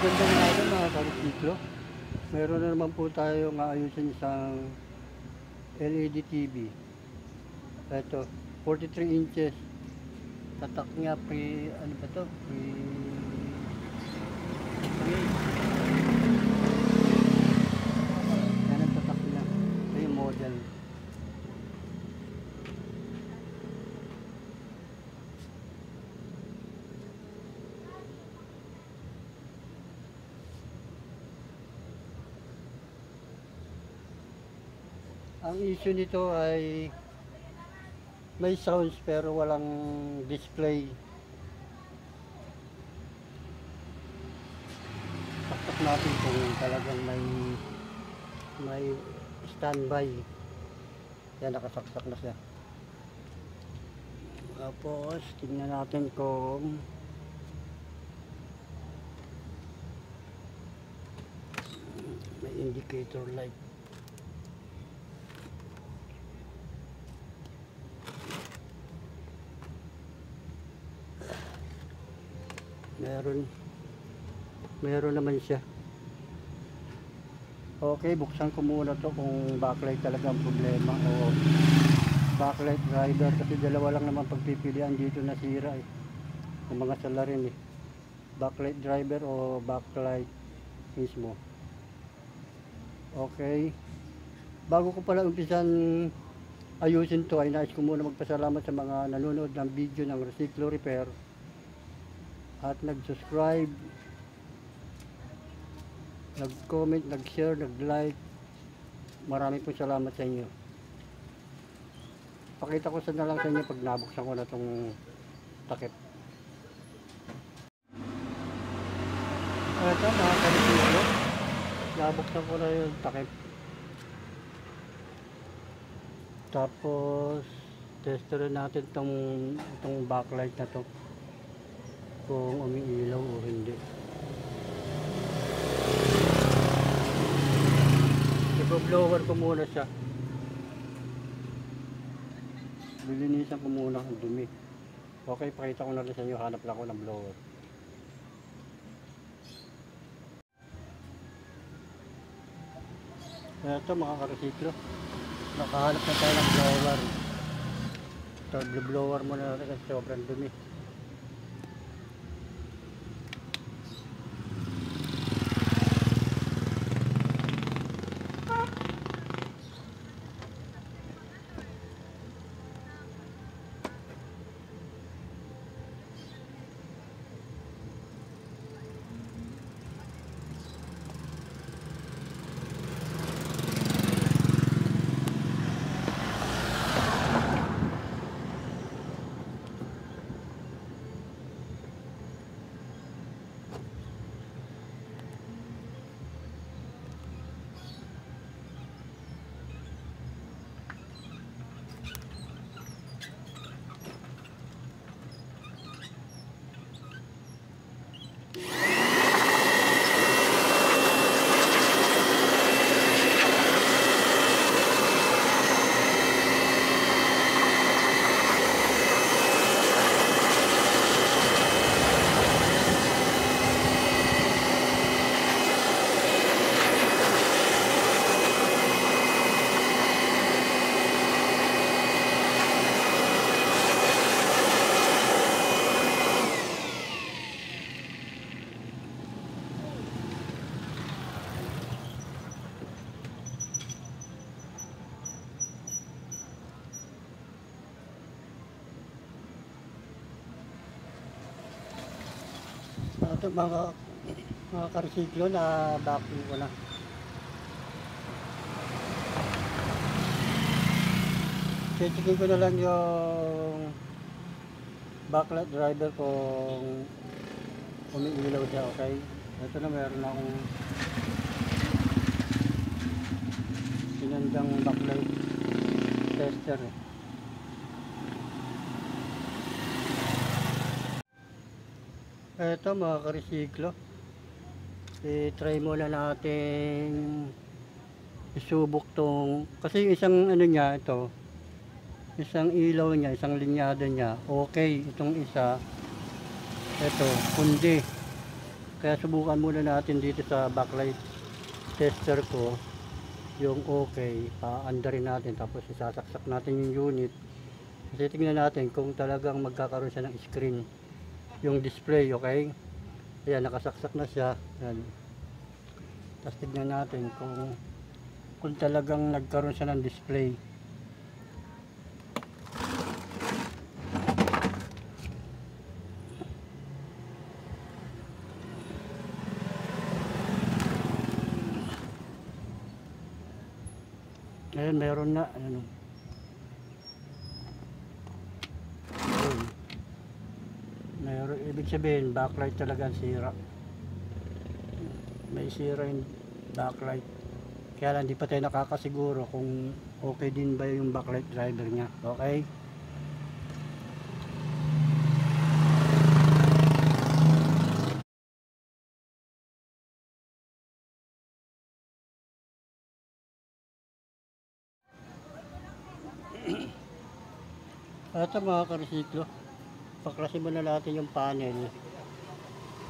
Magandang umaga mga karitsiklo. Meron na naman po tayong aayusin isang LED TV. Ito, 43 inches. Tatak niya ano ba to? Yan ang tatak niya. Ito yung model. Ang issue nito ay may sounds pero walang display. Saksak natin kung talagang may standby. Yan, nakasaksak na siya. Tapos tingnan natin kung may indicator light. Meron naman siya. Okay, buksan ko muna to kung backlight talaga ang problema o backlight driver, kasi dalawa lang naman pagpipilian dito na sira ng mga salarin backlight driver o backlight mismo. Okay, bago ko pala umpisan ayusin to ay nais ko muna magpasalamat sa mga nanonood ng video ng Resiklo Repair at nag-subscribe, nag-comment, nag-share, nag-like. Maraming po salamat sa inyo. Pakita ko na lang sa inyo pag nabuksan ko na itong takip. Ito mga karitsiklo, nabuksan ko na yung takip. Tapos testerin natin itong backlight na to kung umiilaw o hindi. I-blower ko muna siya. Lilinisan ko muna ang dumi. Okay, pakita ko na rin sa inyo. Hanap lang ko ng blower. Ito mga karitsiklo, nakahanap na tayo ng blower. Ito, blower muna natin kasi sobrang dumi. Ito mga karitsiklo, na vacuum ko na. Checkin ko na lang yung backlight driver kung umiilaw siya. Okay, ito na, meron akong sinandang backlight tester Ito mga karitsiklo, i-try muna natin isubok tong, kasi yung isang ano niya, ito isang ilaw niya, isang linyada niya, okay. Itong isa, ito, kundi Kaya subukan muna natin dito sa backlight tester ko yung okay, paandarin natin tapos isasaksak natin yung unit. Kasi tingnan natin kung talagang magkakaroon siya ng screen yung display, okay? Ayan, nakasaksak na siya. Ayan. Tapos tignan natin kung talagang nagkaroon siya ng display. Ayan, meron na. Ayan. Ayan. Meron, ibig sabihin backlight talaga ang sira. May sira yung backlight. Kaya lang, hindi pa tayo nakakasiguro kung okay din ba yung backlight driver niya. Okay? Ito mga karesiklo, paklasin muna natin yung panel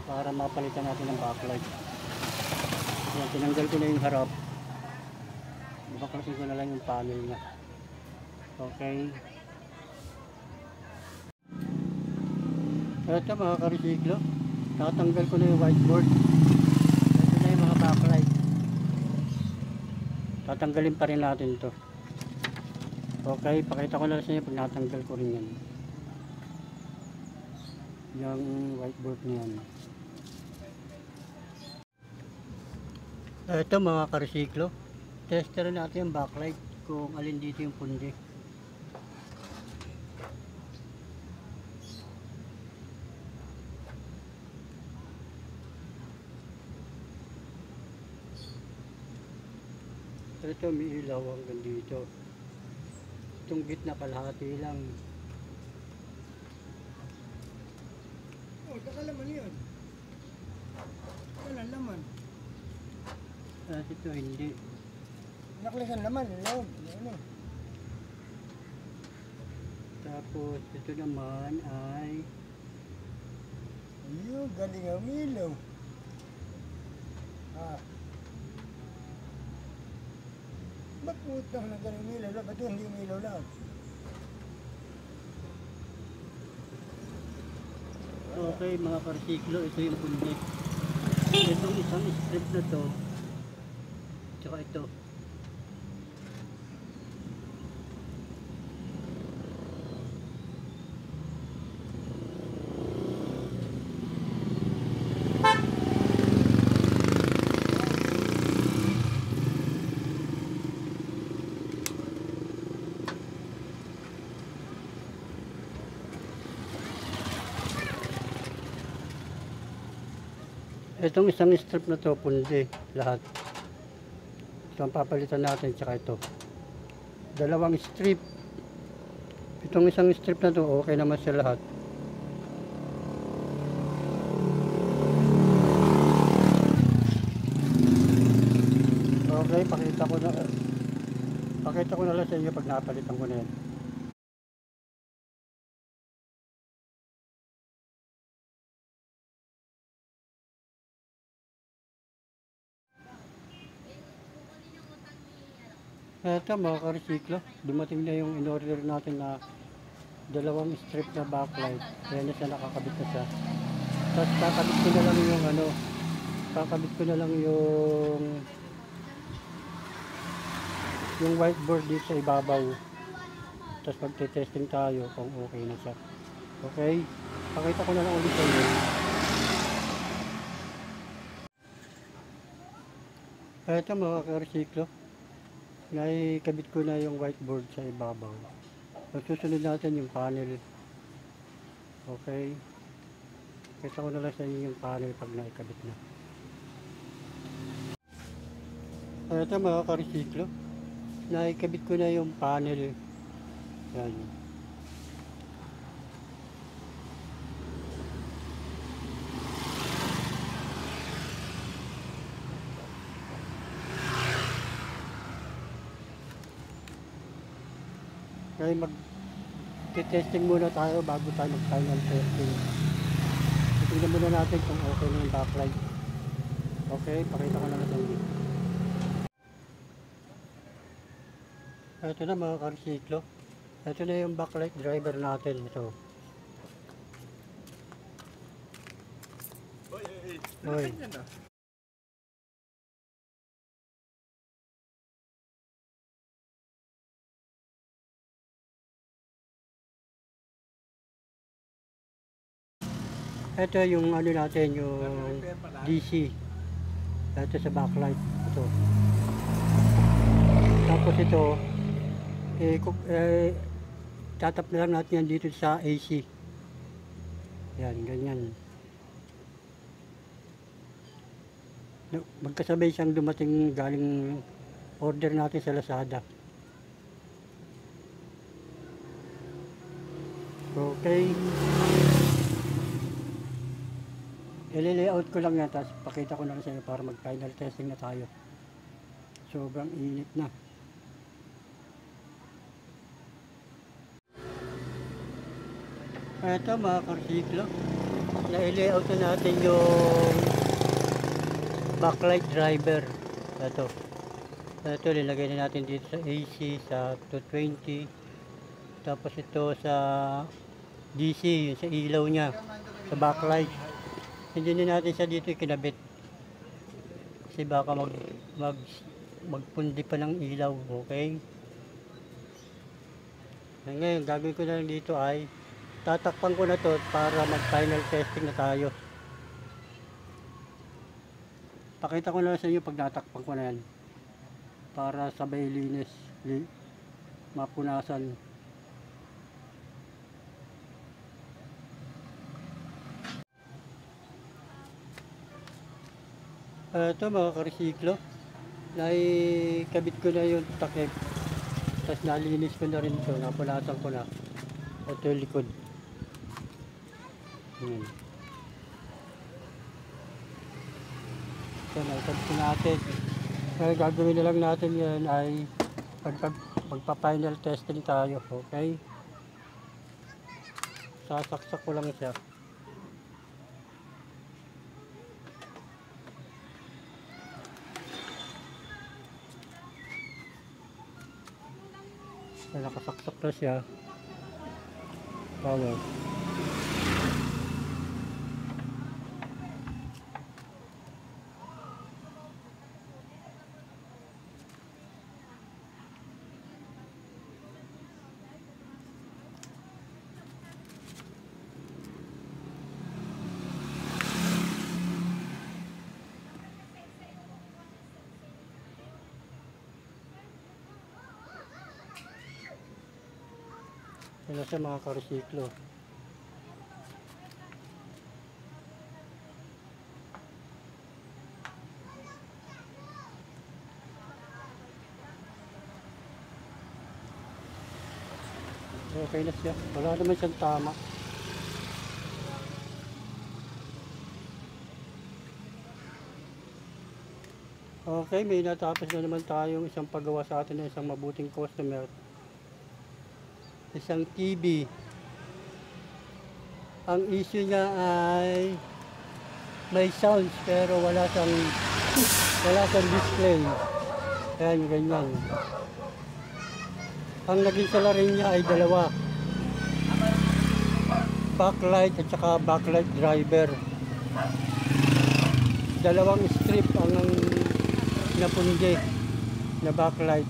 para mapalitan natin ng backlight. Ayan, tinanggal ko na yung harap. Baklasin ko na lang yung panel niya. Okay. Ito mga karesiklo, natanggal ko na yung whiteboard. Ito na yung mga backlight. Tatanggalin pa rin natin to. Okay, pakita ko na sa inyo pag natanggal ko rin yan. Yung whiteboard niyan. Ito mga karesiklo, tester natin yung backlight kung alin dito yung pundi. Ito may ilaw hanggang dito. Itong gitna kalahati lang. Oh, kakalaman yun. Wala laman. At ito hindi. Naklasan naman, loob. Ano? Tapos ito naman ay Ayun, galing ang ilaw. Ah. Ba't putang na galing ang ilaw? Ba't hindi umilaw lang? okay mga karsiklo, ito yung pundi. Itong isang strip na to, tsaka ito. Itong isang strip na to, pundi lahat. Ito ang papalitan natin, tsaka ito. Dalawang strip. Itong isang strip na to, okay naman sa lahat. Okay, pakita ko na lang sa inyo pag napalitan ko na yan. Eto mga karesiklo, dumating na yung in-order natin na dalawang strip na backlight. Kaya na siya, nakakabit na siya. Tapos kakabit ko na lang yung yung whiteboard dito sa ibabaw. Tapos magte-testing tayo kung okay na siya. Okay? Pakita ko na lang ulit sa inyo. Eto mga karesiklo, naikabit ko na yung whiteboard sa ibabaw. Susunod natin yung panel. Okay. Kita ko na lang sa inyo yung panel pag naikabit na. Ito mga karesiklo, naikabit ko na yung panel. Yan. Kaya mag-testing muna tayo bago tayo mag-final testing. tingnan muna natin kung okay na yung backlight. Okay, pakita ko na lang sa inyo. Ito na mga karsiklo. Ito na yung backlight driver natin. Ito. Oy. Ito yung ano natin, yung DC. Ito sa backlight. Ito. Tapos ito, tatap na lang natin yan dito sa AC. Yan, ganyan. Magkasabay siyang dumating galing order natin sa Lazada. Okay. I-layout ko lang yan, tapos pakita ko na rin sa inyo para mag-final testing na tayo. Sobrang init na. Ito mga karsiklo, na-layout na natin yung backlight driver. Ito nilagay na natin dito sa AC, sa 220. Tapos ito sa DC, yung sa ilaw niya, sa backlight. Hindi na natin siya dito ikinabit. Kasi baka magpundi pa ng ilaw, okay? Ngayon, gagawin ko na lang dito ay tatakpan ko na to para mag-final testing na tayo. Pakita ko na sa inyo pag natakpan ko na yan. Para sabay linis, mapunasan. Ito mga karsiklo, naikabit ko na yung takip, tapos nalinis ko na rin ito, napunasan ko na. Ito yung likod. Ito, naikabit ko natin. Kaya gagawin na lang natin yan ay magpa-final testing tayo, okay? Sasaksak ko lang siya. Nakasaksak na siya. Power. Ito sa mga karsiklo. Okay na siya. Wala naman siyang tama. Okay, may natapos na naman tayong isang paggawa sa atin ng isang mabuting customer. Isang TV. Ang issue niya ay may sounds pero wala siyang display. Ayan, ganyan. Ang naging salarin niya ay dalawa. Backlight at saka backlight driver. Dalawang strip ang napundi na backlight.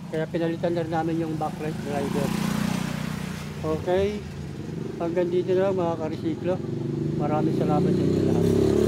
Kaya pinalitan na namin yung backlight driver. Okay. Hanggang dito na lang mga karsiklo. Maraming salamat sa inyo lahat.